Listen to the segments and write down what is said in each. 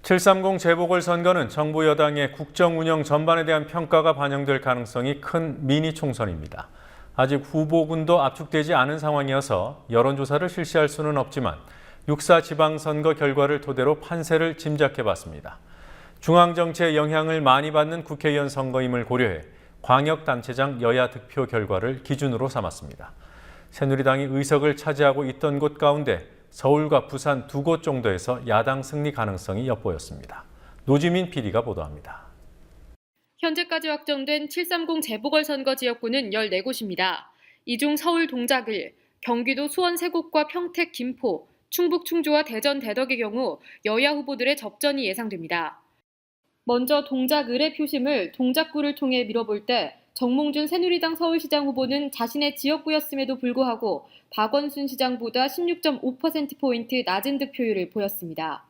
730 재보궐선거는 정부 여당의 국정 운영 전반에 대한 평가가 반영될 가능성이 큰 미니 총선입니다. 아직 후보군도 압축되지 않은 상황이어서 여론조사를 실시할 수는 없지만 6.4 지방선거 결과를 토대로 판세를 짐작해봤습니다. 중앙정치의 영향을 많이 받는 국회의원 선거임을 고려해 광역단체장 여야 득표 결과를 기준으로 삼았습니다. 새누리당이 의석을 차지하고 있던 곳 가운데 서울과 부산 두 곳 정도에서 야당 승리 가능성이 엿보였습니다. 노지민 PD가 보도합니다. 현재까지 확정된 730 재보궐선거 지역구는 14곳입니다. 이 중 서울 동작을, 경기도 수원 3곳과 평택, 김포, 충북 충주와 대전 대덕의 경우 여야 후보들의 접전이 예상됩니다. 먼저 동작을의 표심을 동작구를 통해 밀어볼 때 정몽준 새누리당 서울시장 후보는 자신의 지역구였음에도 불구하고 박원순 시장보다 16.5%포인트 낮은 득표율을 보였습니다.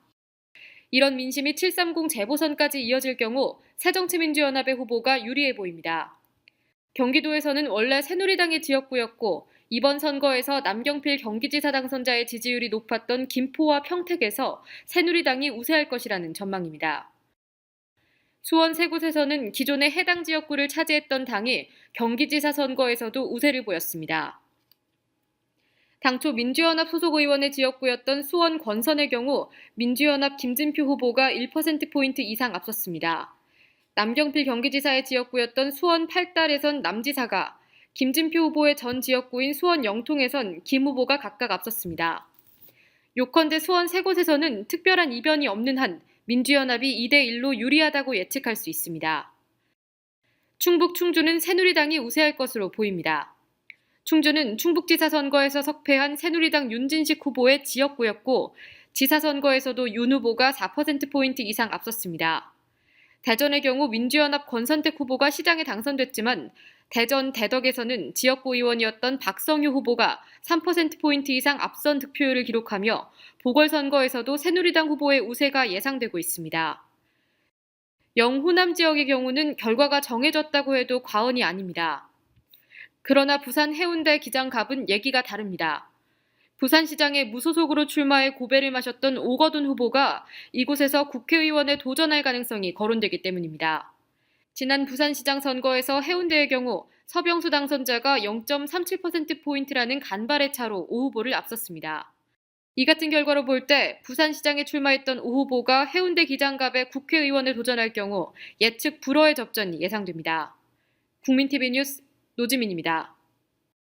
이런 민심이 730 재보선까지 이어질 경우 새정치민주연합의 후보가 유리해 보입니다. 경기도에서는 원래 새누리당의 지역구였고 이번 선거에서 남경필 경기지사 당선자의 지지율이 높았던 김포와 평택에서 새누리당이 우세할 것이라는 전망입니다. 수원 3곳에서는 기존의 해당 지역구를 차지했던 당이 경기지사 선거에서도 우세를 보였습니다. 당초 민주연합 소속 의원의 지역구였던 수원 권선의 경우 민주연합 김진표 후보가 1%포인트 이상 앞섰습니다. 남경필 경기지사의 지역구였던 수원 8달에선 남지사가, 김진표 후보의 전 지역구인 수원 영통에선 김 후보가 각각 앞섰습니다. 요컨대 수원 3곳에서는 특별한 이변이 없는 한 민주연합이 2대1로 유리하다고 예측할 수 있습니다. 충북 충주는 새누리당이 우세할 것으로 보입니다. 충주는 충북지사 선거에서 석패한 새누리당 윤진식 후보의 지역구였고 지사 선거에서도 윤 후보가 4%포인트 이상 앞섰습니다. 대전의 경우 민주연합 권선택 후보가 시장에 당선됐지만 대전 대덕에서는 지역구 의원이었던 박성유 후보가 3%포인트 이상 앞선 득표율을 기록하며 보궐선거에서도 새누리당 후보의 우세가 예상되고 있습니다. 영호남 지역의 경우는 결과가 정해졌다고 해도 과언이 아닙니다. 그러나 부산 해운대 기장갑은 얘기가 다릅니다. 부산시장에 무소속으로 출마해 고배를 마셨던 오거돈 후보가 이곳에서 국회의원에 도전할 가능성이 거론되기 때문입니다. 지난 부산시장 선거에서 해운대의 경우 서병수 당선자가 0.37%포인트라는 간발의 차로 오 후보를 앞섰습니다. 이 같은 결과로 볼 때 부산시장에 출마했던 오 후보가 해운대 기장갑에 국회의원에 도전할 경우 예측 불허의 접전이 예상됩니다. 국민TV 뉴스 노지민입니다.